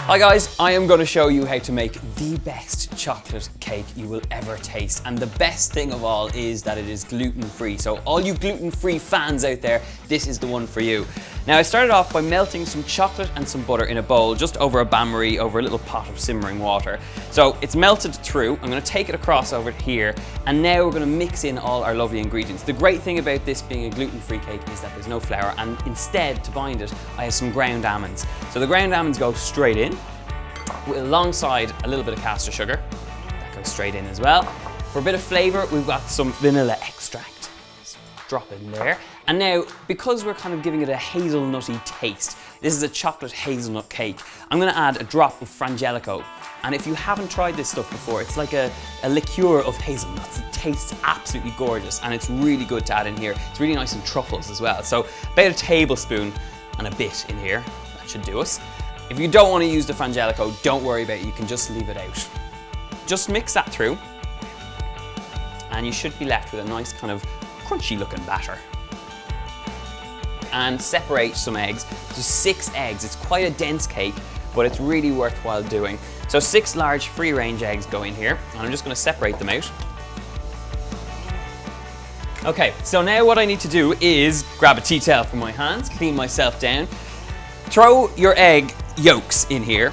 Hi guys, I am going to show you how to make the best chocolate cake you will ever taste. And the best thing of all is that it is gluten-free. So all you gluten-free fans out there, this is the one for you. Now I started off by melting some chocolate and some butter in a bowl, just over a bain-marie, over a little pot of simmering water. So it's melted through. I'm going to take it across over here, and now we're going to mix in all our lovely ingredients. The great thing about this being a gluten-free cake is that there's no flour, and instead, to bind it, I have some ground almonds. So the ground almonds go straight in, alongside a little bit of caster sugar. That goes straight in as well. For a bit of flavour, we've got some vanilla extract. Just drop it in there. And now, because we're kind of giving it a hazelnutty taste, this is a chocolate hazelnut cake, I'm going to add a drop of frangelico. And if you haven't tried this stuff before, it's like a liqueur of hazelnuts. It tastes absolutely gorgeous, and it's really good to add in here. It's really nice in truffles as well. So about a tablespoon and a bit in here, that should do us. If you don't want to use the frangelico, don't worry about it, you can just leave it out. Just mix that through, and you should be left with a nice kind of crunchy looking batter. And separate some eggs. So 6 eggs, it's quite a dense cake, but it's really worthwhile doing. So 6 large free range eggs go in here, and I'm just going to separate them out. Okay, so now what I need to do is grab a tea towel from my hands, clean myself down, throw your egg yolks in here,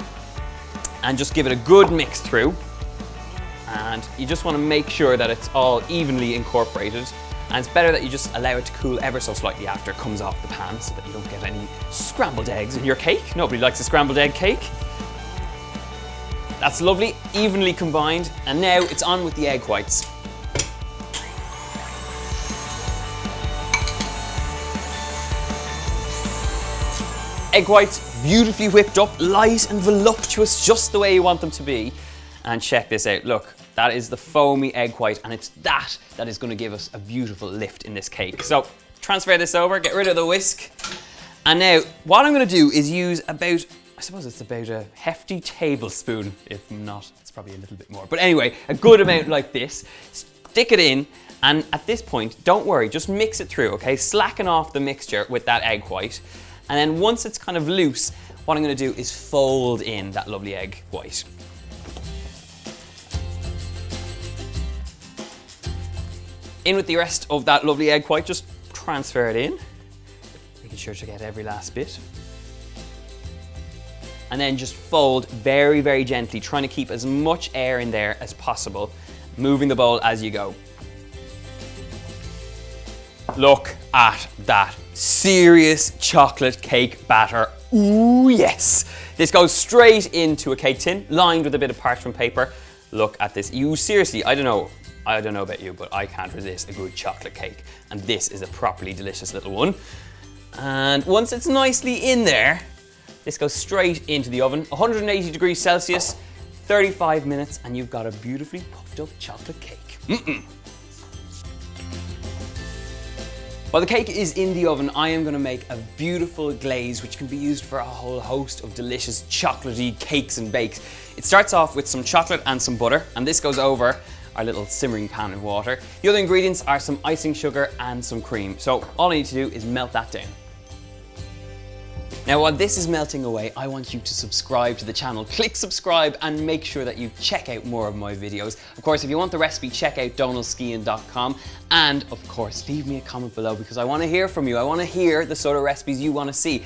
and just give it a good mix through. And you just want to make sure that it's all evenly incorporated. And it's better that you just allow it to cool ever so slightly after it comes off the pan, so that you don't get any scrambled eggs in your cake. Nobody likes a scrambled egg cake. That's lovely, evenly combined. And now it's on with the egg whites. Egg whites, beautifully whipped up, light and voluptuous, just the way you want them to be. And check this out, look, that is the foamy egg white, and it's that is going to give us a beautiful lift in this cake. So transfer this over, get rid of the whisk. And now what I'm going to do is use about, I suppose it's about a hefty tablespoon. If not, it's probably a little bit more. But anyway, a good amount like this. Stick it in, and at this point, don't worry, just mix it through, okay? Slacken off the mixture with that egg white. And then once it's kind of loose, what I'm going to do is fold in that lovely egg white. In with the rest of that lovely egg white, just transfer it in, making sure to get every last bit. And then just fold very, very gently, trying to keep as much air in there as possible, moving the bowl as you go. Look at that serious chocolate cake batter. Ooh, yes. This goes straight into a cake tin, lined with a bit of parchment paper. Look at this. You seriously, I don't know about you, but I can't resist a good chocolate cake. And this is a properly delicious little one. And once it's nicely in there, this goes straight into the oven, 180 degrees Celsius, 35 minutes, and you've got a beautifully puffed up chocolate cake. While the cake is in the oven, I am going to make a beautiful glaze which can be used for a whole host of delicious chocolatey cakes and bakes. It starts off with some chocolate and some butter, and this goes over our little simmering pan of water. The other ingredients are some icing sugar and some cream. So all I need to do is melt that down. Now while this is melting away, I want you to subscribe to the channel. Click subscribe and make sure that you check out more of my videos. Of course, if you want the recipe, check out donalskehan.com. And of course, leave me a comment below because I want to hear from you. I want to hear the sort of recipes you want to see.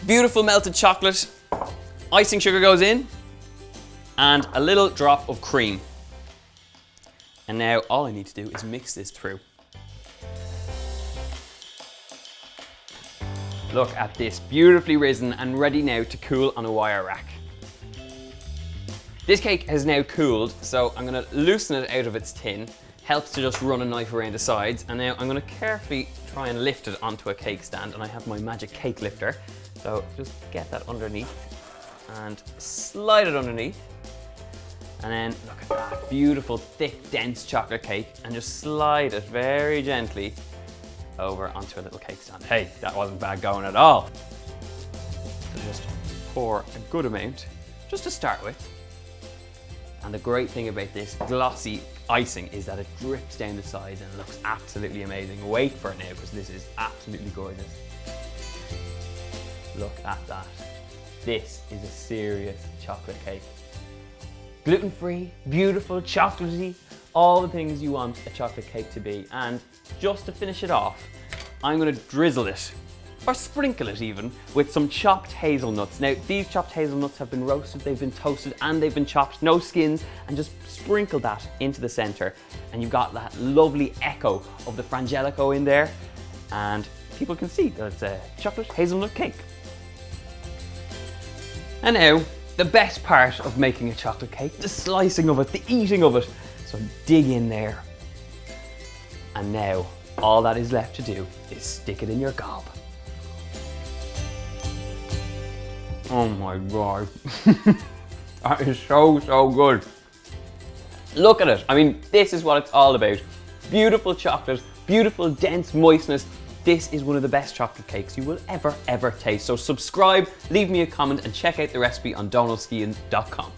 Beautiful melted chocolate, icing sugar goes in, and a little drop of cream. And now all I need to do is mix this through. Look at this, beautifully risen and ready now to cool on a wire rack. This cake has now cooled, so I'm going to loosen it out of its tin. Helps to just run a knife around the sides, and now I'm going to carefully try and lift it onto a cake stand, and I have my magic cake lifter. So just get that underneath and slide it underneath. And then look at that beautiful, thick, dense chocolate cake, and just slide it very gently over onto a little cake stand. Hey, that wasn't bad going at all. So just pour a good amount, just to start with. And the great thing about this glossy icing is that it drips down the sides and it looks absolutely amazing. Wait for it now, because this is absolutely gorgeous. Look at that. this is a serious chocolate cake. Gluten-free, beautiful, chocolatey, all the things you want a chocolate cake to be. And just to finish it off, I'm gonna drizzle it, or sprinkle it even, with some chopped hazelnuts. Now, these chopped hazelnuts have been roasted, they've been toasted, and they've been chopped, no skins, and just sprinkle that into the center. And you've got that lovely echo of the frangelico in there, and people can see that it's a chocolate hazelnut cake. And now, the best part of making a chocolate cake, the slicing of it, the eating of it. So dig in there. And now, all that is left to do is stick it in your gob. Oh my God. That is so, so good. Look at it. I mean, this is what it's all about. Beautiful chocolate, beautiful dense moistness. This is one of the best chocolate cakes you will ever taste. So subscribe, leave me a comment, and check out the recipe on donalskehan.com.